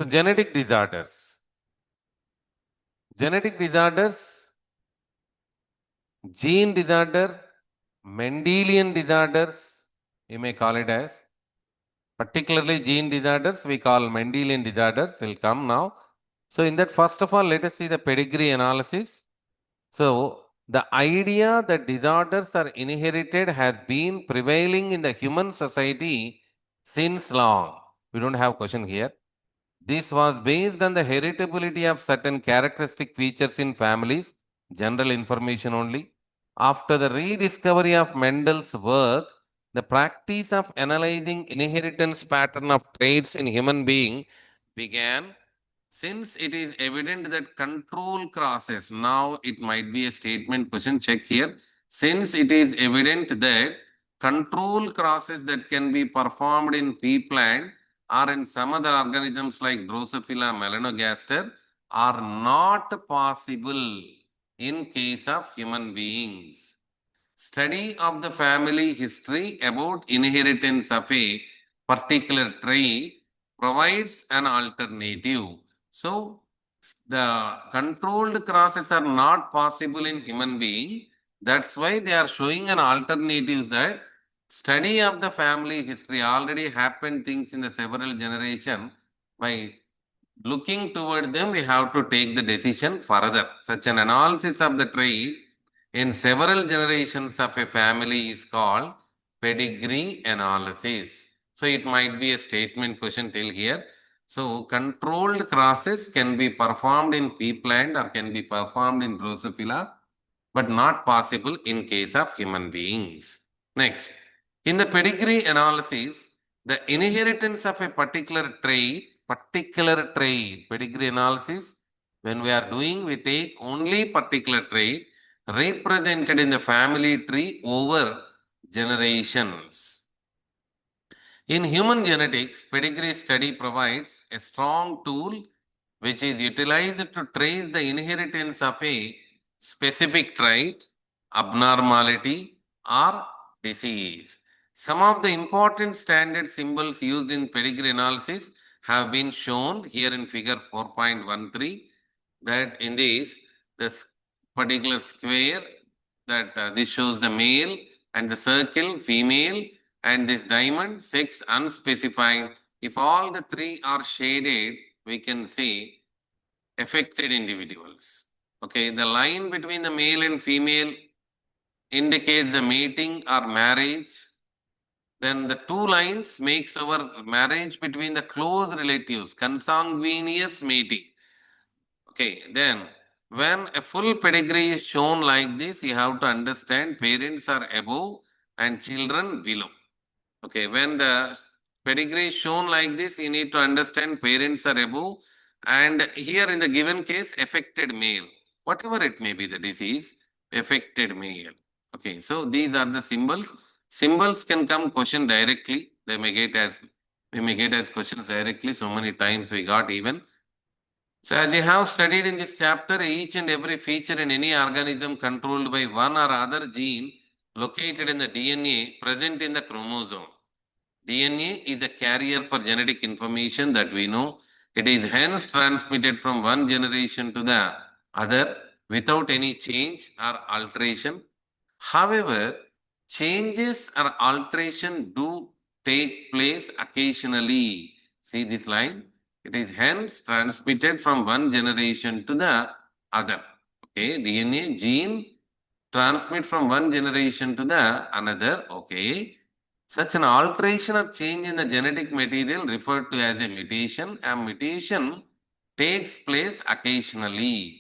So genetic disorders. Genetic disorders, gene disorder, Mendelian disorders, you may call it as. Particularly gene disorders, we call Mendelian disorders, will come now. So in that, first of all, let us see the pedigree analysis. So the idea that disorders are inherited has been prevailing in the human society since long. We don't have question here. This was based on the heritability of certain characteristic features in families, general information only. After the rediscovery of Mendel's work, the practice of analyzing inheritance pattern of traits in human being began. Since it is evident that control crosses, now it might be a statement question, check here. Since it is evident that control crosses that can be performed in pea plant or in some other organisms like Drosophila melanogaster are not possible in case of human beings. Study of the family history about inheritance of a particular trait provides an alternative. So, the controlled crosses are not possible in human being. That's why they are showing an alternative that study of the family history already happened things in the several generation. By looking toward them, we have to take the decision further. Such an analysis of the trait in several generations of a family is called pedigree analysis. So it might be a statement question till here. So controlled crosses can be performed in pea plant or can be performed in Drosophila, but not possible in case of human beings. Next, in the pedigree analysis, the inheritance of a particular trait, pedigree analysis, when we are doing, we take only particular trait represented in the family tree over generations. In human genetics, pedigree study provides a strong tool which is utilized to trace the inheritance of a specific trait, abnormality, or disease. Some of the important standard symbols used in pedigree analysis have been shown here in figure 4.13, that in this particular square, that this shows the male, and the circle female, and this diamond sex unspecified. If all the three are shaded, we can say affected individuals. Okay, the line between the male and female indicates the mating or marriage. Then the two lines makes our marriage between the close relatives, consanguineous mating. Okay, then when a full pedigree is shown like this, you have to understand parents are above and children below. Okay, when the pedigree is shown like this, you need to understand parents are above, and here in the given case, affected male. Whatever it may be, the disease, affected male. Okay, so these are the symbols. Symbols can come question directly. They may get as we may get as questions directly. So many times we got even. So as you have studied in this chapter, each and every feature in any organism controlled by one or other gene located in the DNA present in the chromosome. DNA is a carrier for genetic information that we know. It is hence transmitted from one generation to the other without any change or alteration. However, changes or alteration do take place occasionally. See this line? It is hence transmitted from one generation to the other. Okay, DNA gene transmit from one generation to the another. Okay. Such an alteration or change in the genetic material referred to as a mutation. A mutation takes place occasionally.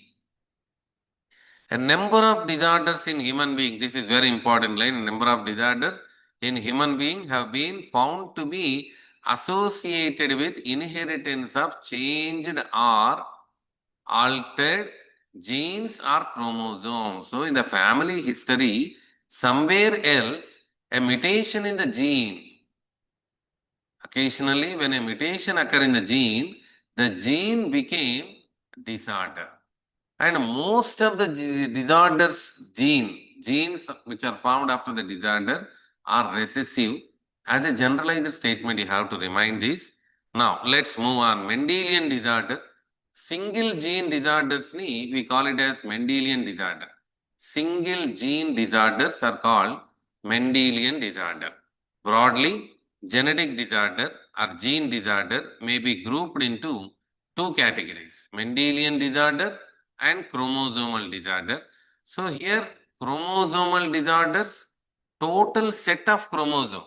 A number of disorders in human being, this is very important line, a number of disorders in human being have been found to be associated with inheritance of changed or altered genes or chromosomes. So in the family history, somewhere else, a mutation in the gene. Occasionally, when a mutation occurs in the gene became disorder. And most of the disorders genes which are found after the disorder are recessive. As a generalized statement, you have to remind this. Now, let's move on. Mendelian disorder. Single gene disorders we call it as Mendelian disorder. Single gene disorders are called Mendelian disorder. Broadly, genetic disorder or gene disorder may be grouped into two categories, Mendelian disorder and chromosomal disorder. So here, chromosomal disorders, total set of chromosome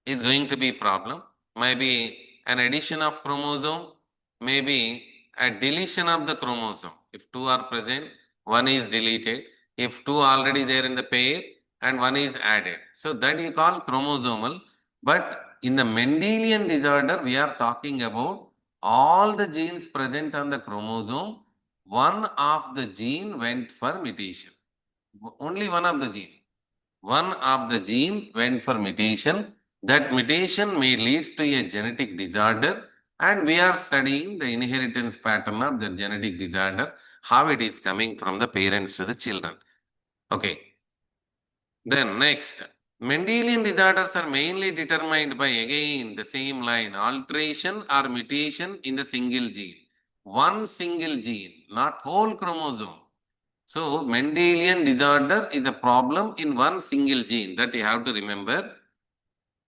is going to be problem. Maybe an addition of chromosome, maybe a deletion of the chromosome. If two are present, one is deleted. If two already there in the pair and one is added. So that you call chromosomal. But in the Mendelian disorder, we are talking about all the genes present on the chromosome. One of the gene went for mutation. Only one of the gene. One of the gene went for mutation. That mutation may lead to a genetic disorder, and we are studying the inheritance pattern of the genetic disorder, how it is coming from the parents to the children. Okay. Then next, Mendelian disorders are mainly determined by again the same line, alteration or mutation in the single gene. One single gene, not whole chromosome. So, Mendelian disorder is a problem in one single gene that you have to remember.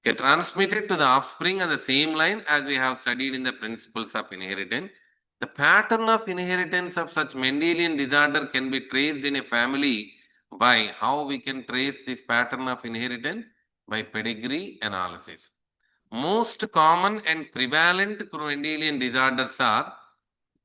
Get transmitted to the offspring on the same line as we have studied in the principles of inheritance. The pattern of inheritance of such Mendelian disorder can be traced in a family by how we can trace this pattern of inheritance by pedigree analysis. Most common and prevalent Mendelian disorders are,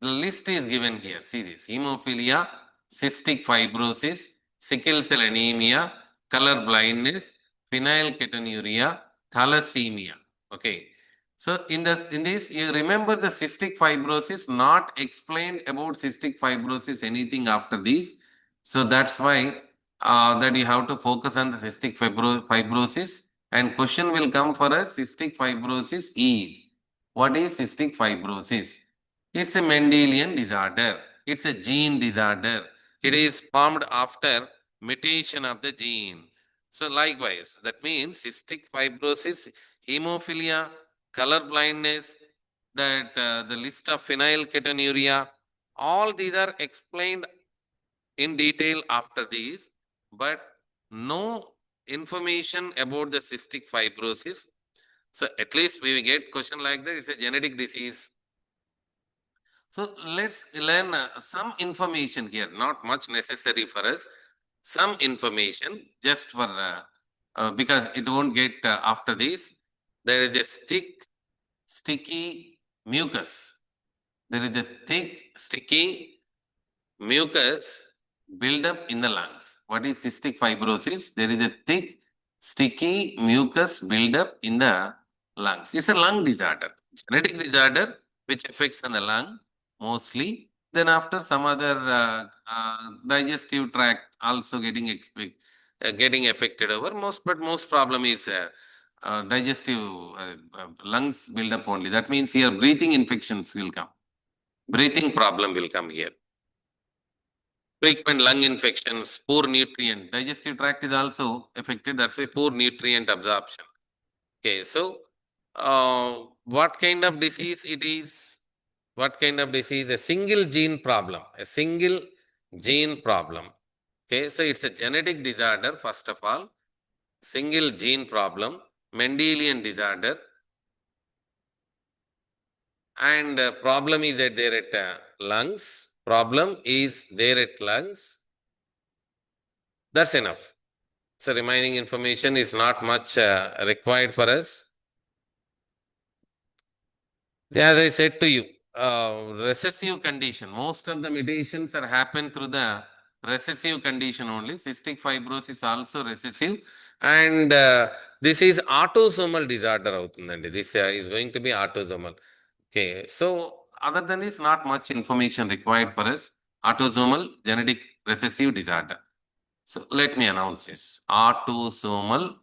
the list is given here. See this: hemophilia, cystic fibrosis, sickle cell anemia, color blindness, phenylketonuria, thalassemia. Okay. So in this, you remember the cystic fibrosis, not explained about cystic fibrosis anything after these. So that's why that you have to focus on the cystic fibrosis, and question will come for us. Cystic fibrosis is, what is cystic fibrosis? It's a Mendelian disorder. It's a gene disorder. It is formed after mutation of the gene. So likewise, that means cystic fibrosis, hemophilia, color blindness, that the list of phenylketonuria, all these are explained in detail after these, but no information about the cystic fibrosis. So at least we will get question like that. It's a genetic disease. So let's learn some information here, not much necessary for us. Some information just for, because it won't get after this. There is a thick, sticky mucus. There is a thick, sticky mucus buildup in the lungs. What is cystic fibrosis? There is a thick, sticky mucus buildup in the lungs. It's a lung disorder, genetic disorder which affects on the lung mostly. Then after some other digestive tract also getting affected over most, but most problem is digestive lungs buildup only. That means here breathing infections will come. Breathing problem will come here. Frequent lung infections, poor nutrient. Digestive tract is also affected. That's why poor nutrient absorption. Okay, so what kind of disease it is? What kind of disease? A single gene problem. A single gene problem. Okay, so it's a genetic disorder, first of all. Single gene problem, Mendelian disorder. And problem is that there at lungs. Problem is there at lungs. That's enough. So remaining information is not much required for us. As I said to you, recessive condition. Most of the mutations are happen through the recessive condition only. Cystic fibrosis also recessive, and this is autosomal disorder. This is going to be autosomal. Okay, so other than this, not much information required for us. Autosomal genetic recessive disorder. So let me announce this: autosomal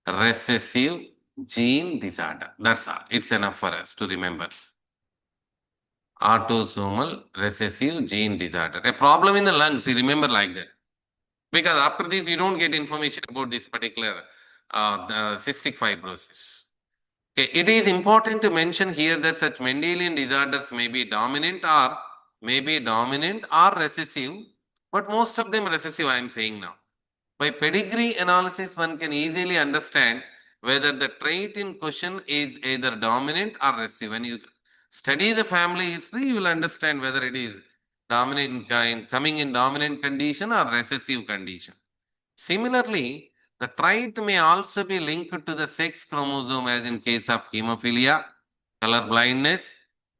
recessive gene disorder. That's all. It's enough for us to remember. Autosomal recessive gene disorder. A problem in the lungs, you remember like that. Because after this, we don't get information about this particular cystic fibrosis. Okay, it is important to mention here that such Mendelian disorders may be dominant or recessive, but most of them recessive, I am saying now. By pedigree analysis, one can easily understand whether the trait in question is either dominant or recessive. When you study the family history, you will understand whether it is dominant coming in dominant condition or recessive condition. Similarly, the trait may also be linked to the sex chromosome, as in case of hemophilia, color blindness.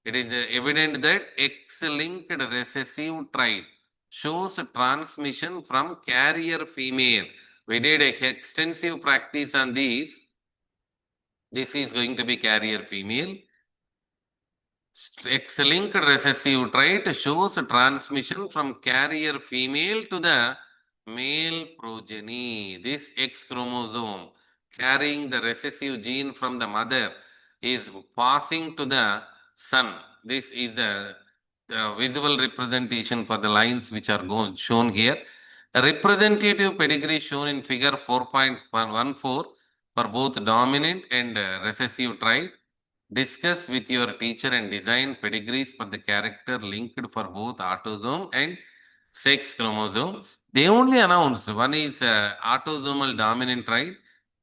It is evident that X-linked recessive trait shows transmission from carrier female. We did extensive practice on these. This is going to be carrier female. X-linked recessive trait shows transmission from carrier female to the male progeny. This X chromosome carrying the recessive gene from the mother is passing to the son. This is the visual representation for the lines which are shown here. A representative pedigree shown in figure 4.14 for both dominant and recessive trait. Discuss with your teacher and design pedigrees for the character linked for both autosome and sex chromosome. They only announced one is autosomal dominant trait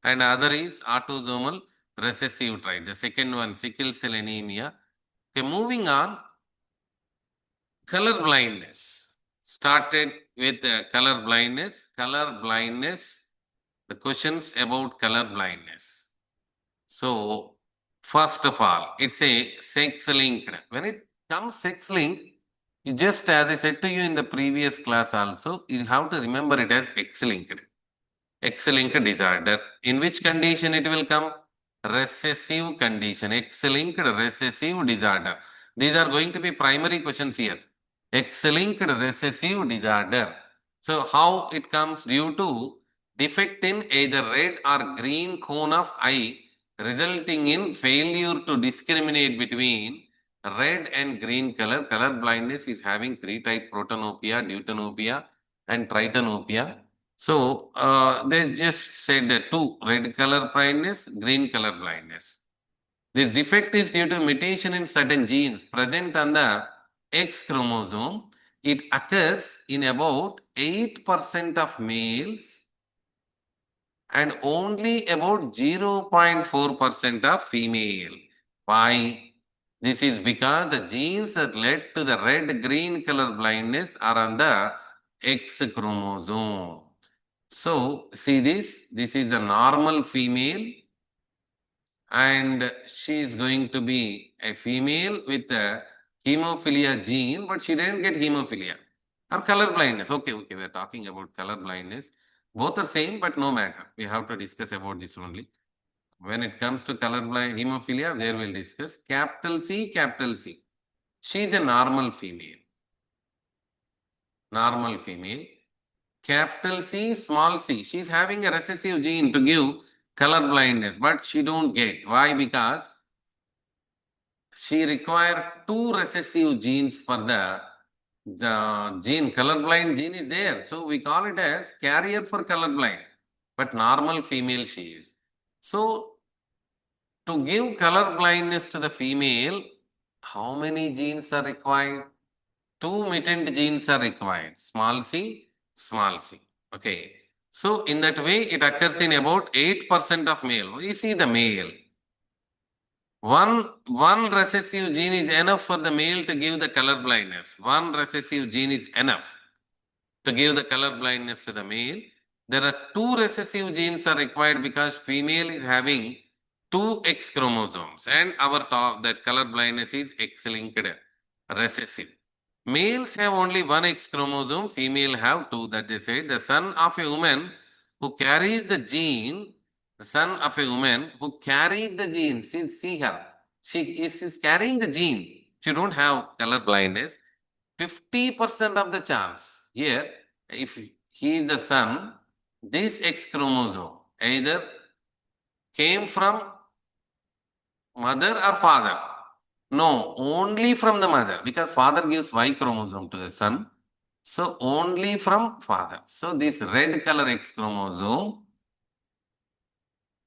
and other is autosomal recessive trait. The second one, sickle cell anemia. Okay, moving on, color blindness. Started with color blindness. Color blindness, the questions about color blindness. So, first of all, it's a sex linked. When it comes sex linked, you just as I said to you in the previous class also, you have to remember it as X linked. X linked disorder. In which condition it will come? Recessive condition. X linked recessive disorder. These are going to be primary questions here. X linked recessive disorder. So, how it comes due to defect in either red or green cone of eye, resulting in failure to discriminate between red and green color. Color blindness is having three types: protanopia, deuteranopia, and tritanopia. So they just said that two: red color blindness, green color blindness. This defect is due to mutation in certain genes present on the X chromosome. It occurs in about 8% of males and only about 0.4% of female. Why? This is because the genes that led to the red-green color blindness are on the X chromosome. So, see this? This is the normal female and she is going to be a female with a hemophilia gene, but she didn't get hemophilia or color blindness. Okay, we're talking about color blindness. Both are same, but no matter. We have to discuss about this only. When it comes to color blind hemophilia, there we'll discuss. Capital C, capital C. She is a normal female. Normal female. Capital C, small c. She is having a recessive gene to give color blindness, but she don't get. Why? Because she require two recessive genes for the gene. Colorblind gene is there. So we call it as carrier for colorblind. But normal female she is. So to give color blindness to the female, how many genes are required? Two mutant genes are required. Small c, small c. Okay. So in that way, it occurs in about 8% of male. We see the male. One recessive gene is enough for the male to give the color blindness. One recessive gene is enough to give the color blindness to the male. There are two recessive genes are required because female is having two X chromosomes and our top that color blindness is X-linked recessive. Males have only one X chromosome, female have two. That they say the son of a woman who carries the gene, the son of a woman who carries the gene, see her, she is carrying the gene. She don't have color blindness. 50% of the chance here, if he is the son, this X chromosome either came from mother or father. No, only from the mother because father gives Y chromosome to the son. So only from father. So this red color X chromosome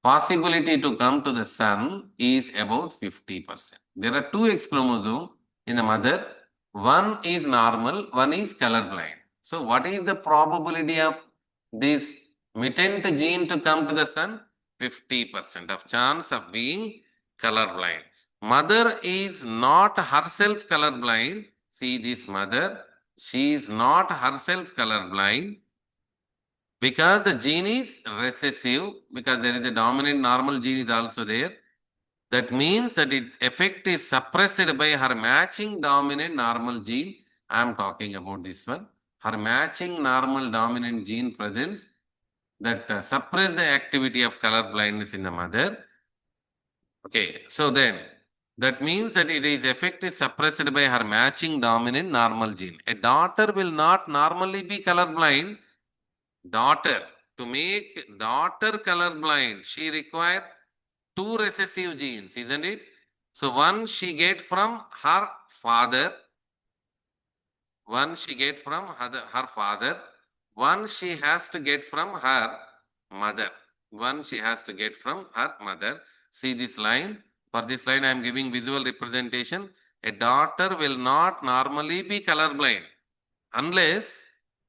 possibility to come to the son is about 50%. There are two X chromosomes in the mother. One is normal, one is colorblind. So what is the probability of this mutant gene to come to the son? 50% of chance of being colorblind. Mother is not herself colorblind. See this mother, she is not herself colorblind because the gene is recessive, because there is a dominant normal gene is also there. That means that its effect is suppressed by her matching dominant normal gene. I am talking about this one. Her matching normal dominant gene presence that suppress the activity of color blindness in the mother. Okay, so then that means that it is effect is suppressed by her matching dominant normal gene. A daughter will not normally be colorblind. Daughter, to make daughter colorblind, she requires two recessive genes, isn't it? So one she get from her father, one she get from her father, one she has to get from her mother. One she has to get from her mother. See this line. For this line, I am giving visual representation. A daughter will not normally be colorblind unless,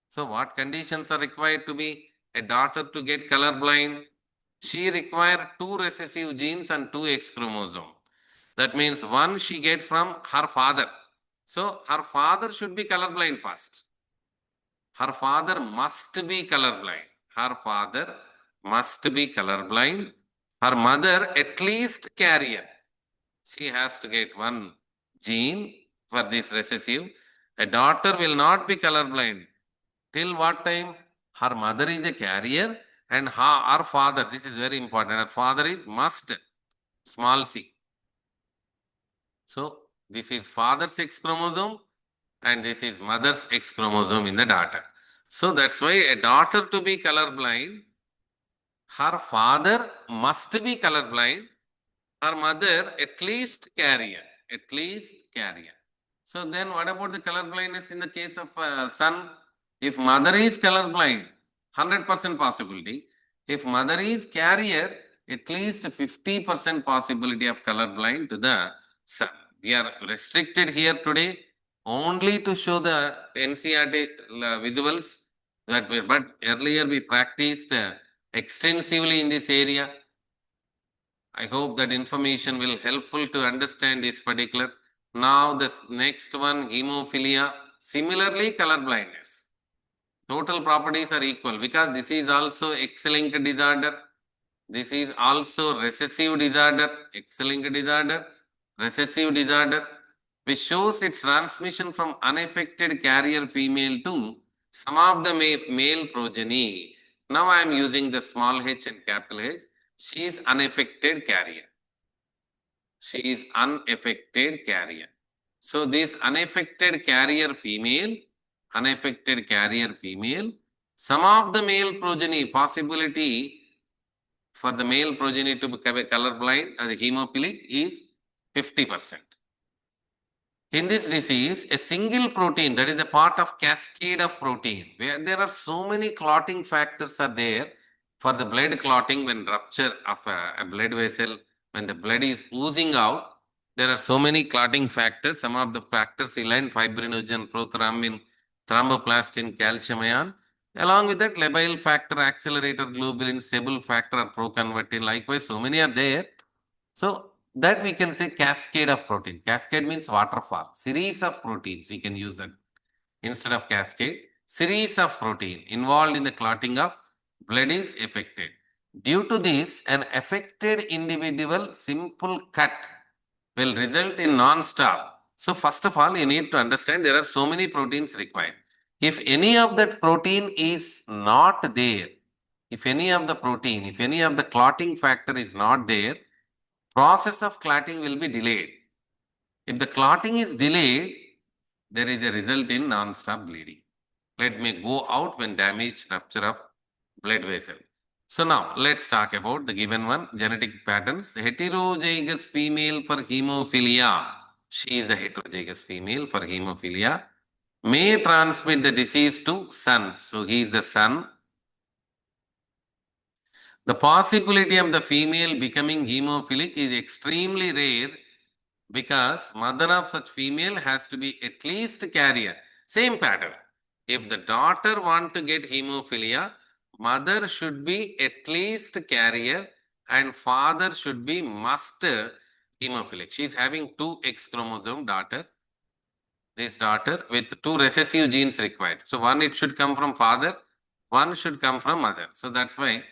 so what conditions are required to be a daughter to get colorblind? She requires two recessive genes and two X chromosome. That means one she get from her father. So her father should be colorblind first. Her father must be colorblind. Her father must be colorblind. Her mother at least carrier. She has to get one gene for this recessive. A daughter will not be colorblind. Till what time? Her mother is a carrier and her father, this is very important, her father is must, small c. So this is father's X chromosome and this is mother's X chromosome in the daughter. So that's why a daughter to be colorblind, her father must be colorblind, her mother at least carrier, at least carrier. So then what about the color blindness in the case of son? If mother is colorblind, 100% possibility. If mother is carrier, at least 50% possibility of colorblind to the son. We are restricted here today only to show the NCERT visuals, but earlier we practiced extensively in this area. I hope that information will helpful to understand this particular. Now the next one, hemophilia, similarly color blindness. Total properties are equal because this is also X-linked disorder. This is also recessive disorder, X-linked disorder, recessive disorder, which shows its transmission from unaffected carrier female to some of the male progeny. Now I am using the small h and capital H. She is unaffected carrier. She is unaffected carrier. So this unaffected carrier female, some of the male progeny possibility for the male progeny to become a colorblind as a hemophilic is 50%. In this disease, a single protein that is a part of cascade of protein, where there are so many clotting factors are there for the blood clotting when rupture of a blood vessel, when the blood is oozing out, there are so many clotting factors. Some of the factors, iline, fibrinogen, prothrombin, thromboplastin, calcium ion. Along with that, labile factor, accelerator, globulin, stable factor, or proconvertin. Likewise, so many are there. So that we can say cascade of protein. Cascade means waterfall. Series of proteins. We can use that instead of cascade. Series of protein involved in the clotting of blood is affected. Due to this, an affected individual simple cut will result in non-stop. So first of all, you need to understand there are so many proteins required. If any of that protein is not there, if any of the clotting factor is not there, process of clotting will be delayed. If the clotting is delayed, there is a result in non-stop bleeding. Blood may go out when damage rupture of blood vessel. So now let's talk about the given one, genetic patterns. Heterozygous female for hemophilia. She is a heterozygous female for hemophilia. May transmit the disease to sons. So he is the son. The possibility of the female becoming hemophilic is extremely rare because mother of such female has to be at least carrier. Same pattern. If the daughter want to get hemophilia, mother should be at least carrier and father should be must hemophilic. She is having two X chromosome daughter. This daughter with two recessive genes required. So one it should come from father, one should come from mother. So that's why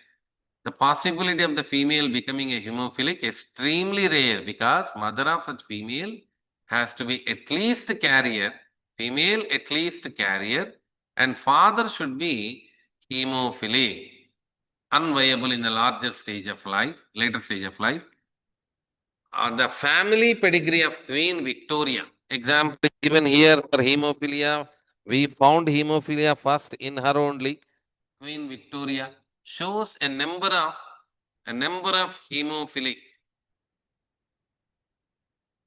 the possibility of the female becoming a hemophilic is extremely rare because mother of such female has to be at least carrier, female at least carrier, and father should be hemophilic, unviable in the larger stage of life, later stage of life. The family pedigree of Queen Victoria. Example, even here for hemophilia, we found hemophilia first in her only. Queen Victoria shows a number of hemophilic.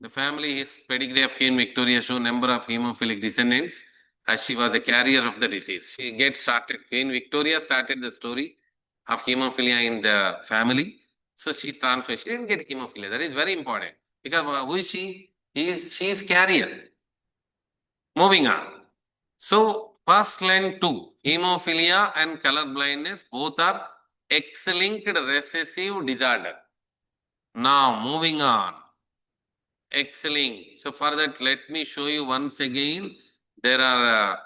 The family, his pedigree of Queen Victoria show number of hemophilic descendants as she was a carrier of the disease. She gets started. Queen Victoria started the story of hemophilia in the family. So she transferred. She didn't get hemophilia. That is very important. Because who is she? She is carrier. Moving on. So first line 2, hemophilia and color blindness both are X-linked recessive disorder. Now moving on. X-linked. So for that, let me show you once again. There are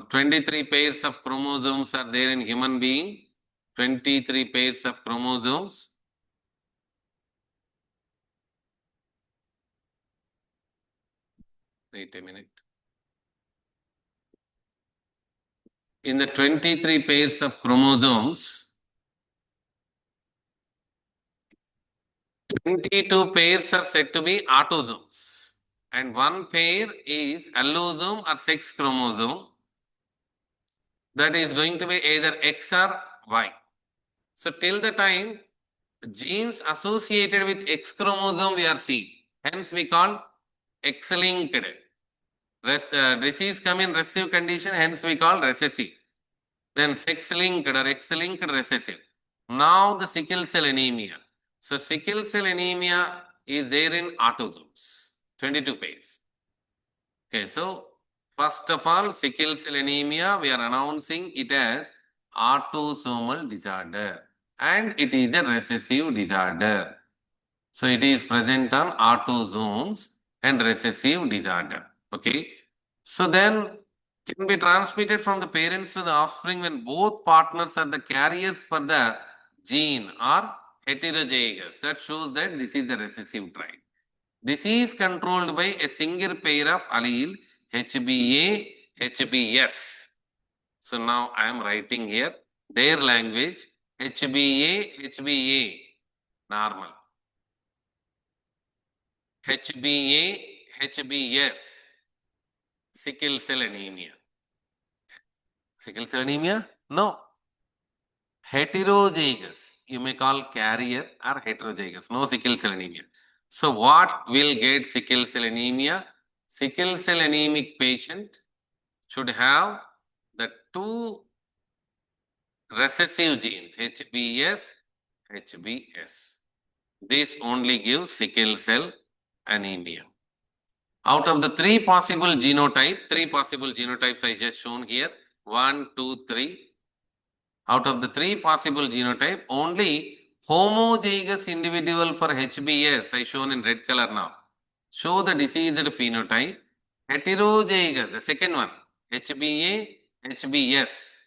23 pairs of chromosomes are there in human being. 23 pairs of chromosomes. Wait a minute. In the 23 pairs of chromosomes, 22 pairs are said to be autosomes and one pair is allosome or sex chromosome that is going to be either X or Y. So till the time genes associated with X chromosome we are seeing, hence we call X-linked. Disease come in recessive condition, hence we call recessive. Then sex-linked or X-linked recessive. Now the sickle cell anemia. So sickle cell anemia is there in autosomes, 22 pairs. Okay, so first of all, sickle cell anemia, we are announcing it as autosomal disorder and it is a recessive disorder. So it is present on autosomes and recessive disorder. Okay, so then can be transmitted from the parents to the offspring when both partners are the carriers for the gene or heterozygous. That shows that this is the recessive trait. This is controlled by a single pair of allele HBA, HBS. So now I am writing here their language HBA, HBA, normal. HBA, HBS, sickle cell anemia. Sickle cell anemia? No. Heterozygous. You may call carrier or heterozygous. No sickle cell anemia. So what will get sickle cell anemia? Sickle cell anemic patient should have the two recessive genes, HBS, HBS. This only gives sickle cell anemia. Out of the three possible genotypes I just shown here, 1, 2, 3. Out of the three possible genotype, only homozygous individual for HBS, I shown in red color now, show the diseased phenotype. Heterozygous, the second one, HBA, HBS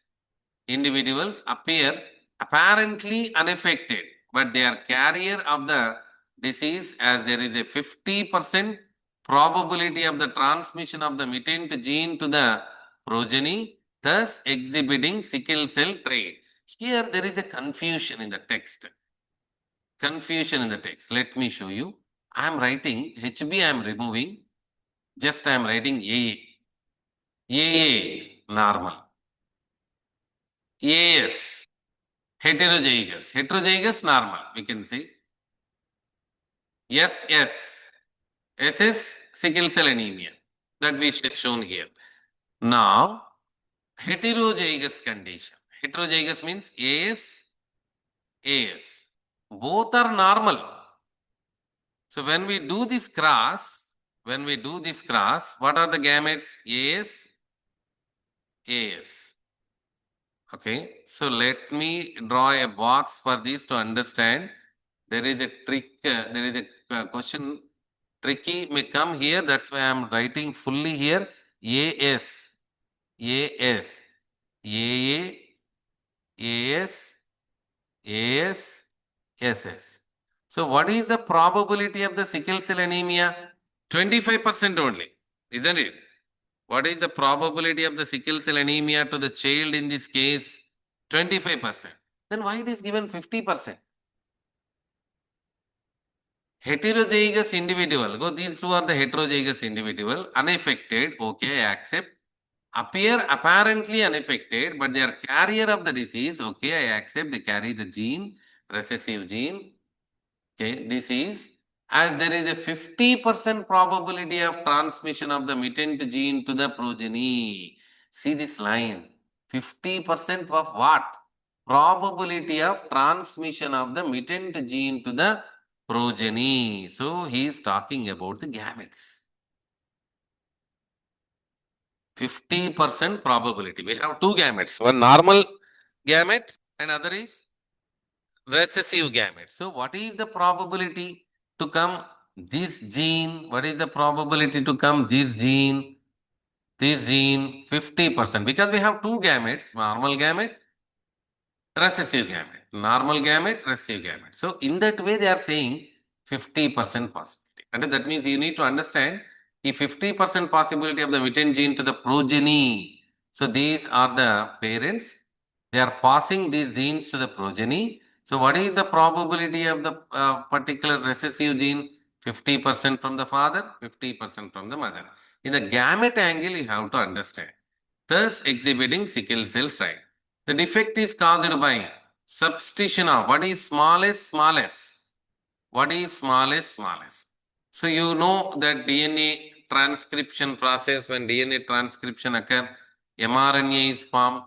individuals appear apparently unaffected, but they are carrier of the disease as there is a 50% probability of the transmission of the mutant gene to the progeny, thus exhibiting sickle cell trait. Here there is a confusion in the text. Let me show you. I am writing HB, I am removing. Just I am writing AA. AA, normal. AS, heterozygous. Heterozygous, normal, we can say. Yes, yes. SS, sickle cell anemia. That we shown here. Now, heterozygous condition. Heterozygous means AS, AS. Both are normal. So when we do this cross, what are the gametes? AS, AS. Okay, so let me draw a box for this to understand. There is a trick, there is a question tricky may come here. That's why I'm writing fully here. AS, AS, AA, AS, AS, SS. So what is the probability of the sickle cell anemia? 25% only, isn't it? What is the probability of the sickle cell anemia to the child in this case? 25%. Then why it is given 50%? Heterozygous individual. Go, these two are the heterozygous individual. Unaffected. Okay, I accept. Appear apparently unaffected, but they are carrier of the disease. Okay, I accept. They carry the gene, recessive gene. Okay, disease. As there is a 50% probability of transmission of the mutant gene to the progeny. See this line. 50% of what? Probability of transmission of the mutant gene to the progeny. So he is talking about the gametes. 50% probability. We have two gametes. One normal gamete and other is recessive gamete. So what is the probability to come this gene? What is the probability to come this gene? This gene 50%, because we have two gametes, normal gamete, recessive gamete. Normal gamete, recessive gamete. So in that way they are saying 50% possibility. And that means you need to understand the 50% possibility of the mutant gene to the progeny. So these are the parents. They are passing these genes to the progeny. So what is the probability of the particular recessive gene? 50% from the father, 50% from the mother. In the gamete angle, you have to understand. Thus exhibiting sickle cell strain. The defect is caused by substitution of what is smallest, smallest. What is smallest, smallest? So you know that DNA transcription process, when DNA transcription occur, mRNA is formed.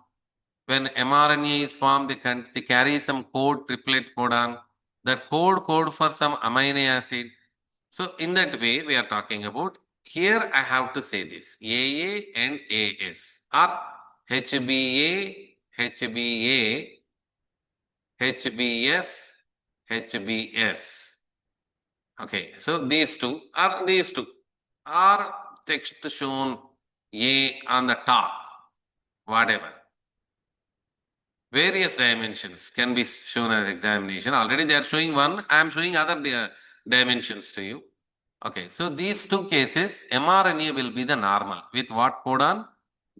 When mRNA is formed, they carry some code, triplet codon. That code for some amino acid. So in that way, we are talking about, here I have to say this, AA and AS, or HBA, HBA, HBS, HBS. Okay, so these two are text shown A on the top, whatever. Various dimensions can be shown as examination. Already they are showing one, I am showing other dimensions to you. Okay, so these two cases, mRNA will be the normal. With what codon?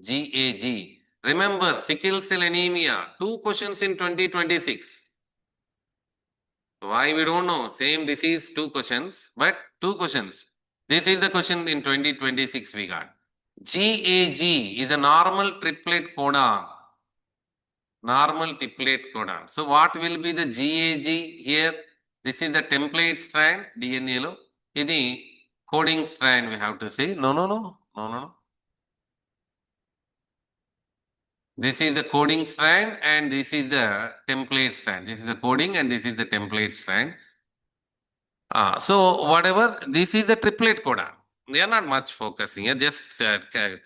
GAG. Remember, sickle cell anemia, 2 questions in 2026. Why we don't know? Same disease, 2 questions, but 2 questions. This is the question in 2026 we got. GAG is a normal triplet codon. Normal triplet codon. So what will be the GAG here? This is the template strand, DNA lo. Idi coding strand we have to say. No. This is the coding strand and this is the template strand. This is the coding and this is the template strand. So whatever, this is the triplet codon. They are not much focusing here. Just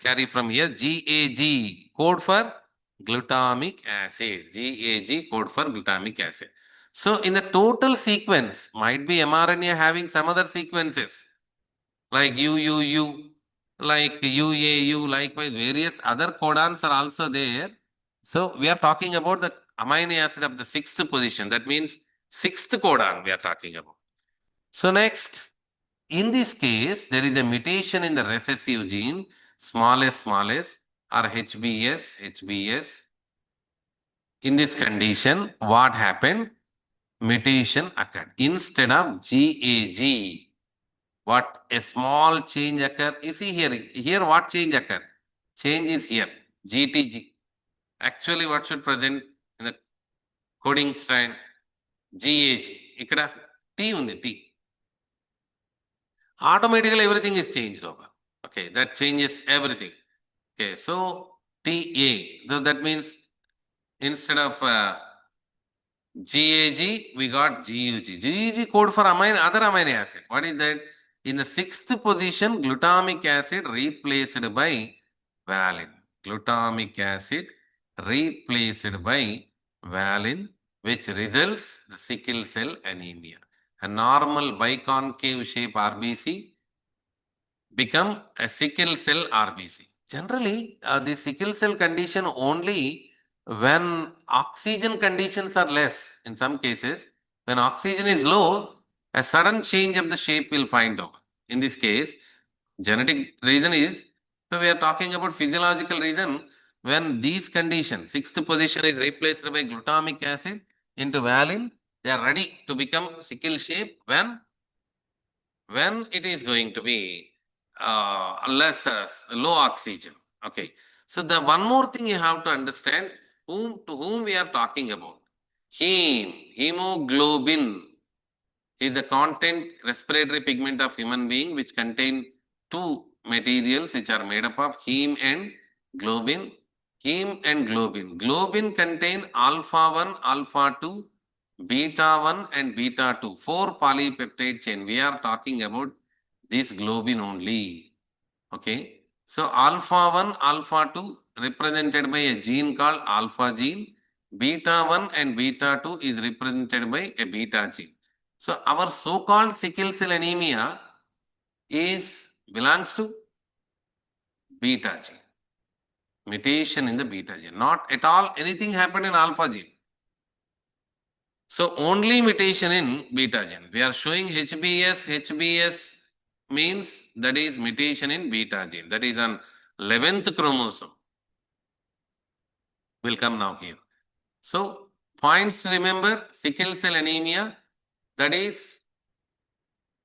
carry from here. GAG, code for glutamic acid. GAG, code for glutamic acid. So in the total sequence, might be mRNA having some other sequences like UUU, like UAU, likewise various other codons are also there. So we are talking about the amino acid of the 6th position. That means 6th codon we are talking about. So next, in this case, there is a mutation in the recessive gene, smallest, or HBS. In this condition, what happened? Mutation occurred. Instead of GAG, what a small change occurred. You see here what change occurred? Change is here, GTG. Actually, what should present in the coding strand? GAG. Ikkada T undi, T. Automatically everything is changed over. Okay, that changes everything. Okay, so TA. So that means instead of GAG, we got GUG. GUG code for other amino acid. What is that? In the sixth position, glutamic acid replaced by valine. Glutamic acid replaced by valine, which results the sickle cell anemia. A normal biconcave shape RBC become a sickle cell RBC. Generally, the sickle cell condition only when oxygen conditions are less. In some cases, when oxygen is low, a sudden change of the shape will find out. In this case, genetic reason is, so we are talking about physiological reason. When these conditions, sixth position is replaced by glutamic acid into valine, they are ready to become sickle shape when it is going to be less low oxygen. Okay. So the one more thing you have to understand to whom we are talking about. Hemoglobin is the content respiratory pigment of human being which contain two materials which are made up of heme and globin. Heme and globin. Globin contain alpha 1, alpha 2, beta 1 and beta 2. 4 polypeptide chain. We are talking about this globin only. Okay. So alpha 1, alpha 2 represented by a gene called alpha gene. Beta 1 and beta 2 is represented by a beta gene. So our so-called sickle cell anemia belongs to beta gene. Mutation in the beta gene. Not at all anything happened in alpha gene. So only mutation in beta gene. We are showing HBS. HBS means that is mutation in beta gene. That is on 11th chromosome. Will come now here. So points to remember, sickle cell anemia, that is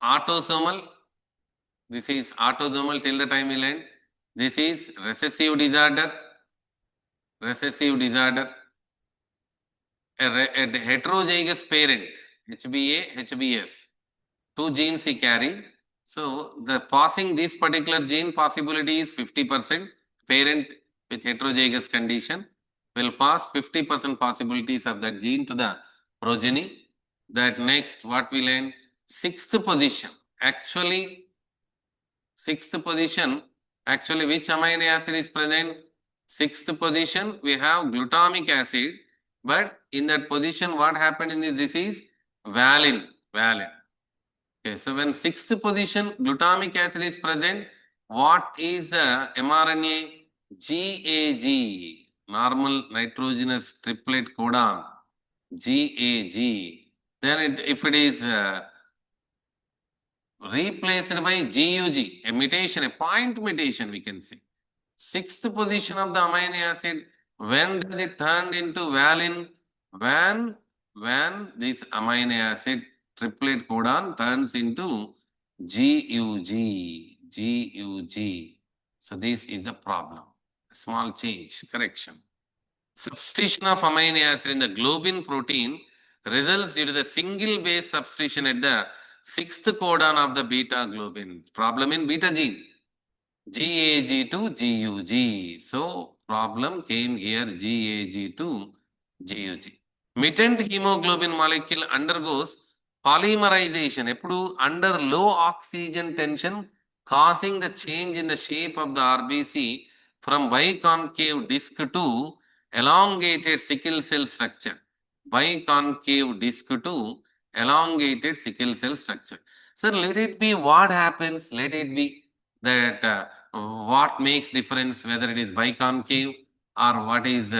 autosomal. This is autosomal till the time we learn. This is recessive disorder. Recessive disorder. A heterozygous parent, HBA, HBS. Two genes he carry. So the passing this particular gene possibility is 50%. Parent with heterozygous condition will pass 50% possibilities of that gene to the progeny. That next, what we learn, sixth position. Actually, sixth position, actually which amino acid is present? Sixth position, we have glutamic acid, but in that position, what happened in this disease? Valine. Okay, so when sixth position glutamic acid is present, what is the mRNA? GAG, normal nitrogenous triplet codon, GAG. Then if it is replaced by GUG, a mutation, a point mutation we can say. Sixth position of the amino acid, when does it turn into valine? When this amino acid triplet codon turns into GUG. So this is the problem. A small change, correction. Substitution of amino acid in the globin protein results due to the single base substitution at the sixth codon of the beta globin. Problem in beta gene. GAG to GUG. So problem came here, GAG to GUG. Mutant hemoglobin molecule undergoes polymerization ఎప్పుడు under low oxygen tension causing the change in the shape of the RBC from biconcave disc to elongated sickle cell structure. Biconcave disc to elongated sickle cell structure. So let it be what happens, let it be that what makes difference whether it is biconcave or what is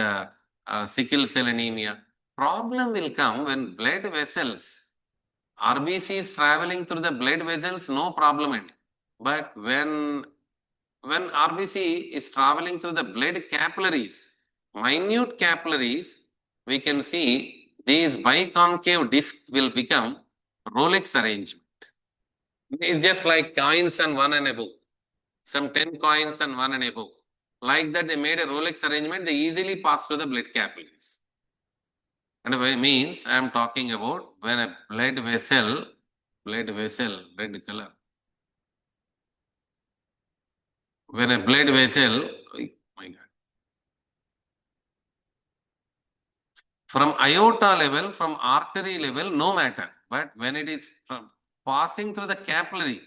sickle cell anemia. Problem will come when blood vessels, RBC is traveling through the blood vessels, no problem. But when RBC is traveling through the blood capillaries, minute capillaries, we can see these biconcave discs will become Rolex arrangement. It's just like coins and one and above. Some 10 coins and one and above. Like that, they made a Rolex arrangement, they easily pass through the blood capillaries. And it means I am talking about when a blood vessel, red color. When a blood vessel, oh my God. From aorta level, from artery level, no matter. But when it is passing through the capillary,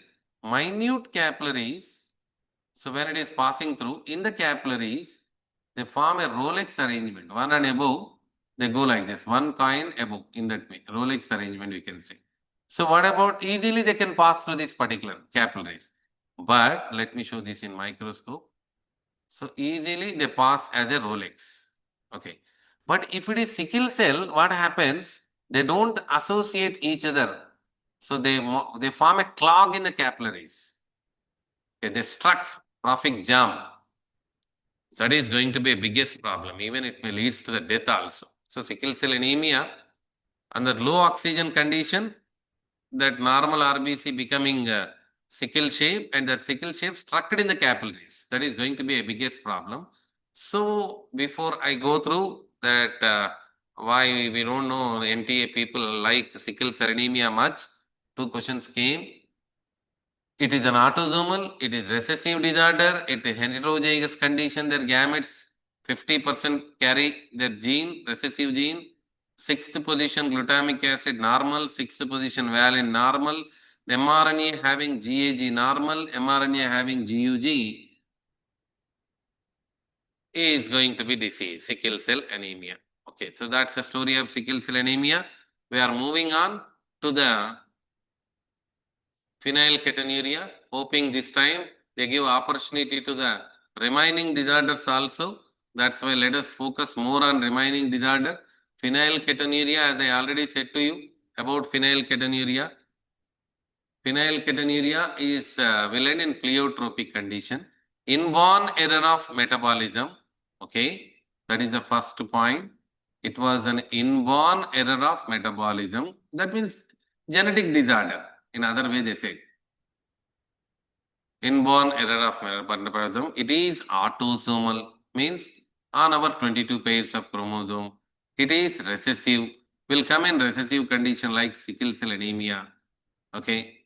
minute capillaries, so when it is passing through in the capillaries, they form a Rolex arrangement. One and above, they go like this. One coin above in that way. Rolex arrangement, we can say. So what about easily they can pass through these particular capillaries. But let me show this in microscope. So easily they pass as a Rolex. Okay. But if it is sickle cell, what happens? They don't associate each other. So they form a clog in the capillaries. Okay, they struck traffic jam. That is going to be a biggest problem. Even it may leads to the death also. So sickle cell anemia under low oxygen condition, that normal RBC becoming sickle shape and that sickle shape structured in the capillaries. That is going to be a biggest problem. So before I go through that, why we don't know NTA people like sickle cell anemia much, two questions came. It is an autosomal, it is recessive disorder, it is heterozygous condition, their gametes 50% carry their gene, recessive gene. Sixth position glutamic acid normal, sixth position valine normal, mRNA having GAG normal, mRNA having GUG is going to be disease, sickle cell anemia. Okay, so that's the story of sickle cell anemia. We are moving on to the phenylketonuria, hoping this time they give opportunity to the remaining disorders also. That's why let us focus more on remaining disorder. Phenylketonuria, as I already said to you about phenylketonuria. Phenylketonuria is villain in pleiotropic condition. Inborn error of metabolism. Okay, that is the first point. It was an inborn error of metabolism. That means genetic disorder. In other way, they say inborn error of metabolism. It is autosomal, means on our 22 pairs of chromosome. It is recessive, will come in recessive condition like sickle cell anemia. Okay.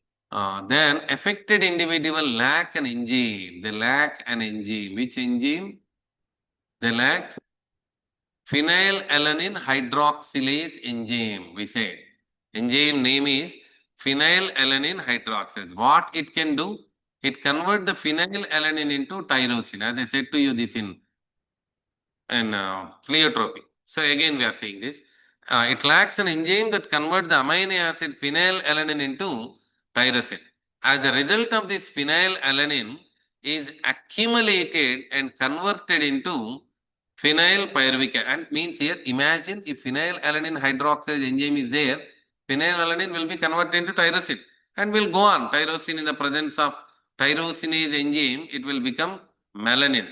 Then affected individual lack an enzyme. They lack an enzyme. Which enzyme? They lack phenylalanine hydroxylase enzyme. We say enzyme name is phenylalanine hydroxylase. What it can do? It convert the phenylalanine into tyrosine. As I said to you, this in pleiotropic. So again, we are saying this. It lacks an enzyme that converts the amino acid phenylalanine into tyrosine. As a result of this, phenylalanine is accumulated and converted into phenylpyruvic acid. And means here, imagine if phenylalanine hydroxylase enzyme is there, phenylalanine will be converted into tyrosine and will go on. Tyrosine in the presence of tyrosinase enzyme, it will become melanin.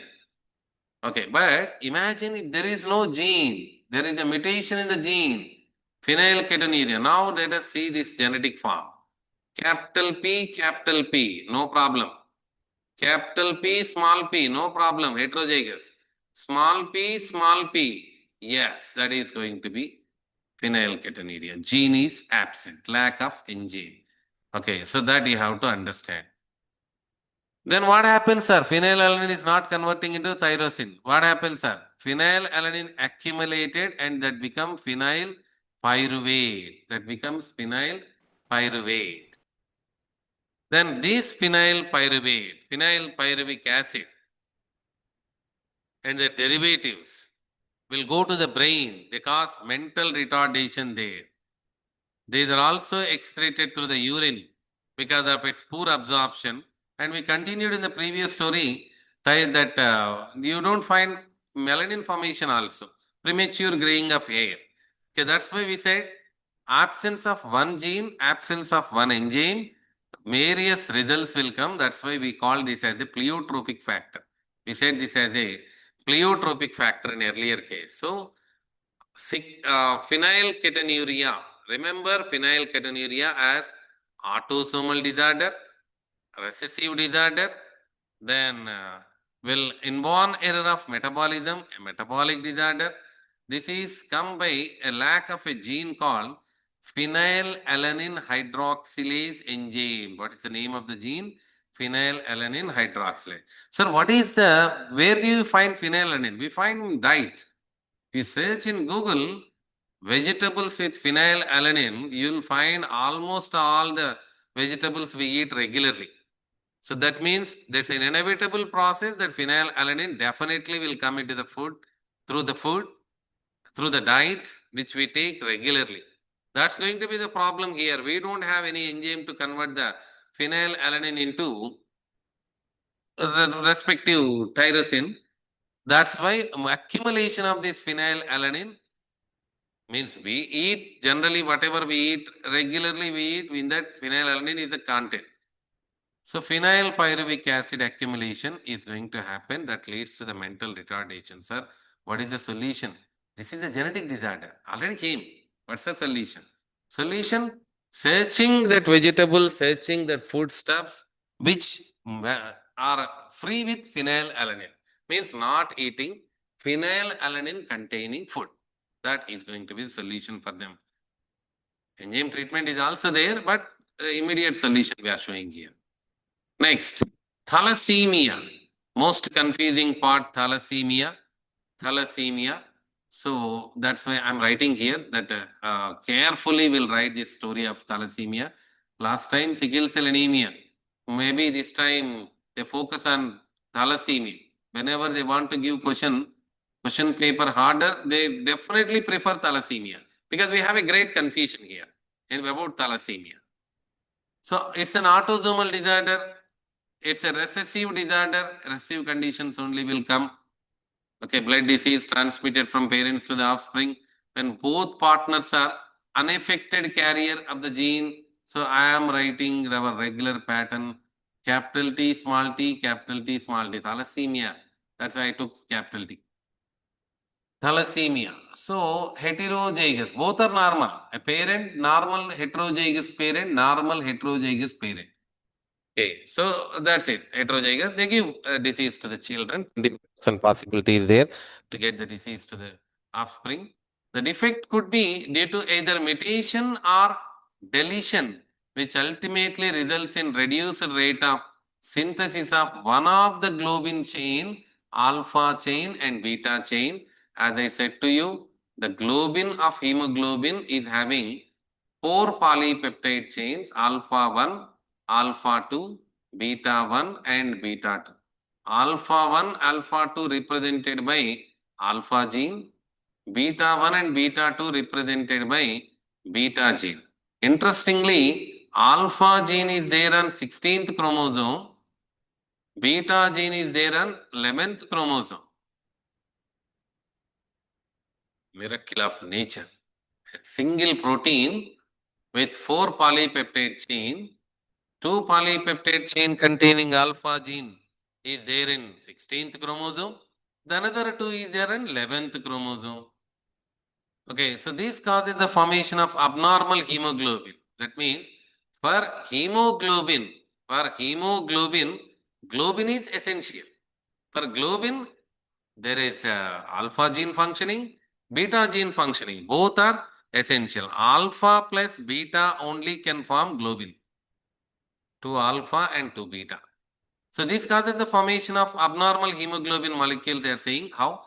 Okay, but imagine if there is no gene, there is a mutation in the gene, phenylketonuria. Now let us see this genetic form. Capital P, no problem. Capital P, small p, no problem, heterozygous. Small p, yes, that is going to be phenylketonuria. Gene is absent, lack of enzyme. Okay, so that you have to understand. Then what happens, sir? Phenylalanine is not converting into tyrosine. What happens, sir? Phenylalanine accumulated and that becomes phenyl pyruvate. That becomes phenyl pyruvate. Then this phenyl pyruvic acid, and the derivatives will go to the brain. They cause mental retardation there. These are also excreted through the urine because of its poor absorption. And we continued in the previous story that you don't find melanin formation also, premature graying of hair. Okay, that's why we said absence of one gene, absence of one enzyme, various results will come. That's why we call this as a pleiotropic factor. We said this as a pleiotropic factor in earlier case. So, phenylketonuria. Remember phenylketonuria as autosomal disorder, recessive disorder, then will inborn error of metabolism, a metabolic disorder. This is come by a lack of a gene called phenylalanine hydroxylase enzyme. What is the name of the gene? Phenylalanine hydroxylase. Sir, where do you find phenylalanine? We find in diet. If you search in Google, vegetables with phenylalanine, you'll find almost all the vegetables we eat regularly. So that means that's an inevitable process that phenylalanine definitely will come into the food, through the diet, which we take regularly. That's going to be the problem here. We don't have any enzyme to convert the phenylalanine into respective tyrosine. That's why accumulation of this phenylalanine means we eat generally whatever we eat regularly, we eat in that phenylalanine is a content. So phenylpyruvic acid accumulation is going to happen that leads to the mental retardation. Sir, what is the solution? This is a genetic disorder. Already came. What's the solution? Solution? Searching that vegetable, searching that foodstuffs which are free with phenylalanine. Means not eating phenylalanine containing food. That is going to be the solution for them. Enzyme treatment is also there, but the immediate solution we are showing here. Next, thalassemia. Most confusing part, thalassemia. Thalassemia. So that's why I'm writing here that carefully we'll write this story of thalassemia. Last time, sickle cell anemia. Maybe this time they focus on thalassemia. Whenever they want to give question paper harder, they definitely prefer thalassemia because we have a great confusion here about thalassemia. So it's an autosomal disorder. It's a recessive disorder. Recessive conditions only will come. Okay, blood disease transmitted from parents to the offspring. When both partners are unaffected carrier of the gene. So I am writing our regular pattern. Capital T, small t, capital T, small t. Thalassemia. That's why I took capital T. Thalassemia. So heterozygous. Both are normal. A parent, normal heterozygous parent, normal heterozygous parent. Okay, so that's it. Heterozygous, they give disease to the children. 20% possibility is there to get the disease to the offspring. The defect could be due to either mutation or deletion, which ultimately results in reduced rate of synthesis of one of the globin chain, alpha chain and beta chain. As I said to you, the globin of hemoglobin is having 4 polypeptide chains, alpha 1, alpha 2, beta 1 and beta 2. Alpha 1, alpha 2 represented by alpha gene, beta 1 and beta 2 represented by beta gene. Interestingly, alpha gene is there on 16th chromosome, beta gene is there on 11th chromosome. Miracle of nature. Single protein with 4 polypeptide chain, 2 polypeptide chain containing alpha gene is there in 16th chromosome. The another 2 is there in 11th chromosome. Okay, so this causes the formation of abnormal hemoglobin. That means for hemoglobin, globin is essential. For globin, there is alpha gene functioning, beta gene functioning. Both are essential. Alpha plus beta only can form globin. 2 alpha and 2 beta. So this causes the formation of abnormal hemoglobin molecule. They are saying how?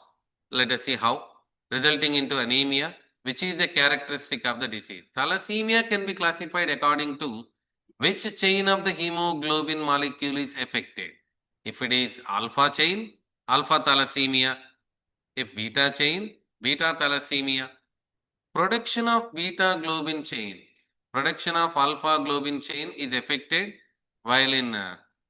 Let us see how. Resulting into anemia, which is a characteristic of the disease. Thalassemia can be classified according to which chain of the hemoglobin molecule is affected. If it is alpha chain, alpha thalassemia. If beta chain, beta thalassemia. Production of beta globin chain, production of alpha globin chain is affected, while in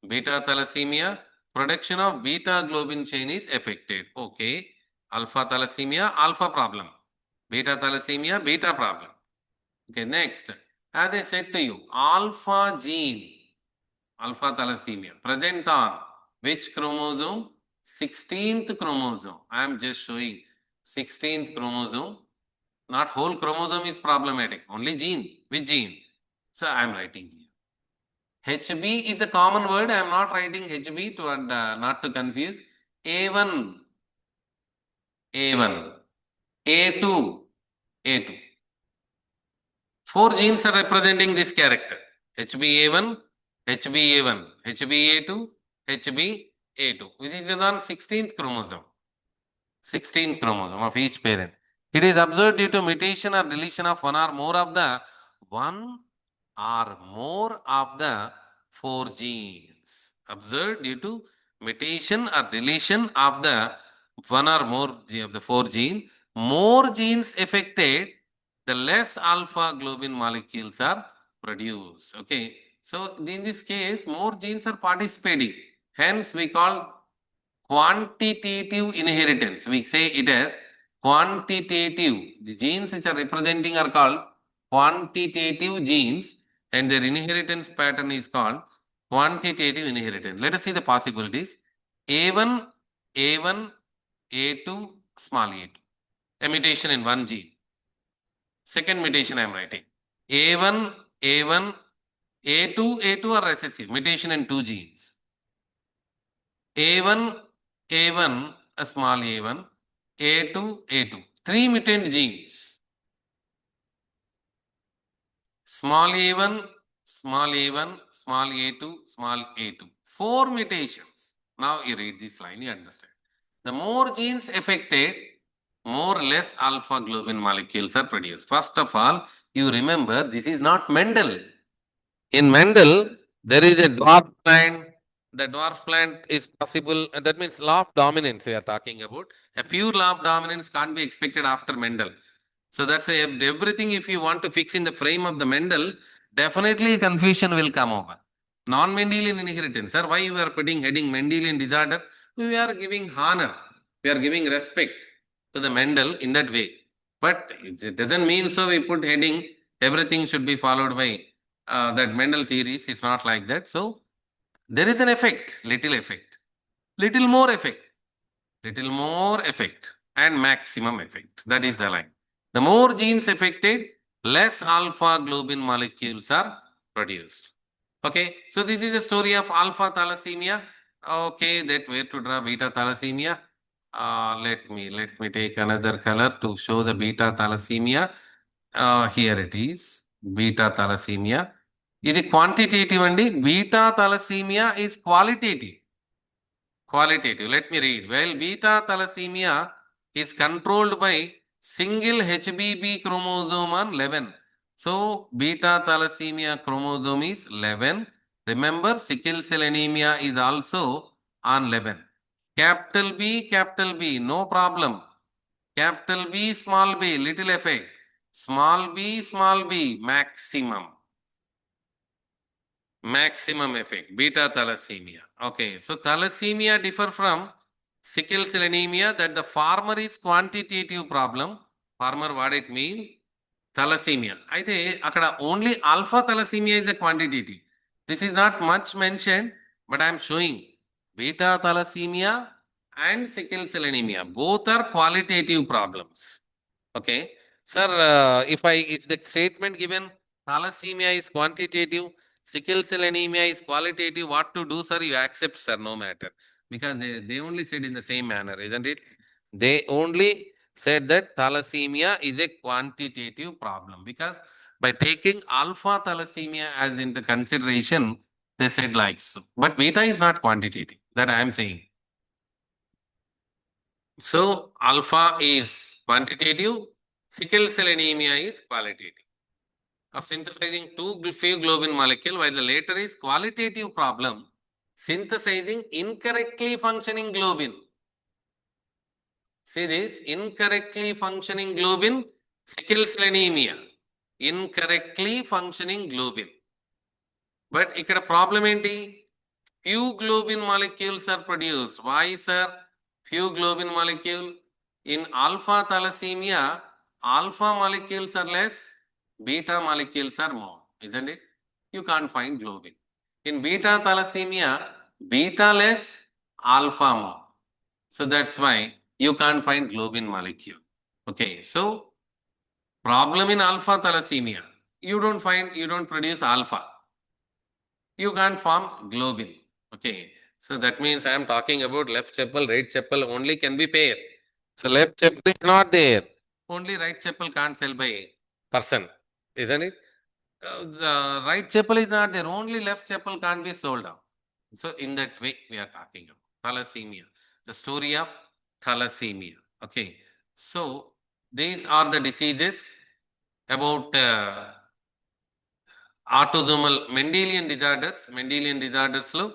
beta thalassemia, production of beta globin chain is affected. Okay, alpha thalassemia, alpha problem. Beta thalassemia, beta problem. Okay, next, as I said to you, alpha gene, alpha thalassemia, present on which chromosome? 16th chromosome. I am just showing 16th chromosome. Not whole chromosome is problematic, only gene. Which gene? So I am writing here. HB is a common word. I am not writing HB to not to confuse. A1, A1, A2, A2. 4 genes are representing this character. HbA1, HbA1, HbA2, HbA2. This is on 16th chromosome. 16th chromosome of each parent. It is observed due to mutation or deletion of one or more of the four genes. Observed due to mutation or deletion of the one or more of the four gene. More genes affected, the less alpha globin molecules are produced. Okay. So in this case, more genes are participating. Hence, we call quantitative inheritance. We say it as quantitative. The genes which are representing are called quantitative genes, and their inheritance pattern is called quantitative inheritance. Let us see the possibilities. A1, A1, A2, small a2. A mutation in one gene. Second mutation I am writing. A1, A1, A2, A2 are recessive. Mutation in two genes. A1, A1, a small a1, A2, A2. Three mutant genes. Small a1, small a1, small a2, small a2. Four mutations. Now you read this line, you understand. The more genes affected, more or less alpha globin molecules are produced. First of all, you remember this is not Mendel. In Mendel, there is a dwarf plant. The dwarf plant is possible, and that means law of dominance we are talking about. A pure law of dominance can't be expected after Mendel. So that's why everything, if you want to fix in the frame of the Mendel, definitely confusion will come over. Non-Mendelian inheritance. Sir, why you are putting heading Mendelian disorder? We are giving honor. We are giving respect to the Mendel in that way. But it doesn't mean so we put heading, everything should be followed by that Mendel theories. It's not like that. So there is an effect, little more effect, little more effect, and maximum effect. That is the line. The more genes affected, less alpha globin molecules are produced. Okay, so this is the story of alpha thalassemia. Okay, that where to draw beta thalassemia. Let me take another color to show the beta thalassemia. Here it is, beta thalassemia. Is it quantitative and beta thalassemia is qualitative. Qualitative. Let me read. Well, beta thalassemia is controlled by single HBB chromosome on 11. So, beta thalassemia chromosome is 11. Remember, sickle cell anemia is also on 11. Capital B, no problem. Capital B, small b, little effect. Small b, maximum. Maximum effect, beta thalassemia. Okay, so thalassemia differ from sickle cell anemia that the former is quantitative problem. Former what it mean? Thalassemia. అయితే అక్కడ only alpha thalassemia is a quantitative. This is not much mentioned, but I am showing beta thalassemia and sickle cell anemia. Both are qualitative problems. Okay. Sir, if the statement given thalassemia is quantitative, sickle cell anemia is qualitative, what to do, sir? You accept, sir, no matter. Because they only said in the same manner, isn't it? They only said that thalassemia is a quantitative problem. Because by taking alpha thalassemia as into consideration, they said like so. But beta is not quantitative. That I am saying. So alpha is quantitative, sickle cell anemia is qualitative. Of synthesizing two few globin molecule, while the later is qualitative problem, synthesizing incorrectly functioning globin. See this, incorrectly functioning globin, sickle cell anemia, incorrectly functioning globin. But ikkada problem enti? Few globin molecules are produced. Why, sir? Few globin molecule. In alpha thalassemia, alpha molecules are less, beta molecules are more, isn't it? You can't find globin. In beta thalassemia, beta less, alpha more. So that's why you can't find globin molecule. Okay, so problem in alpha thalassemia, you don't produce alpha. You can't form globin. Okay. So that means I am talking about left chapel, right chapel only can be pair. So left chapel is not there. Only right chapel can't sell by person, isn't it? The right chapel is not there. Only left chapel can't be sold out. So in that way we are talking about thalassemia. The story of thalassemia. Okay. So These are the diseases about autosomal Mendelian disorders. Mendelian disorders lo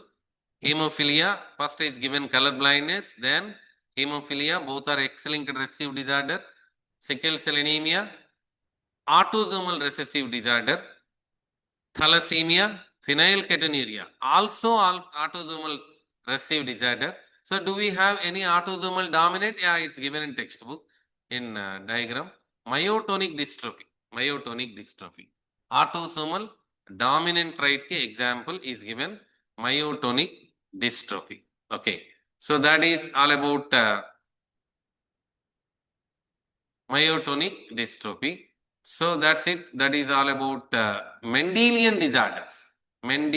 hemophilia, first is given color blindness, then hemophilia, both are X-linked recessive disorder. Sickle cell anemia, autosomal recessive disorder. Thalassemia, phenylketonuria, also autosomal recessive disorder. So do we have any autosomal dominant? Yeah, it's given in textbook in diagram. Myotonic dystrophy. Myotonic dystrophy. Autosomal dominant trait ke example is given myotonic dystrophy. Okay. So that is all about myotonic dystrophy. So that's it. That is all about Mendelian disorders.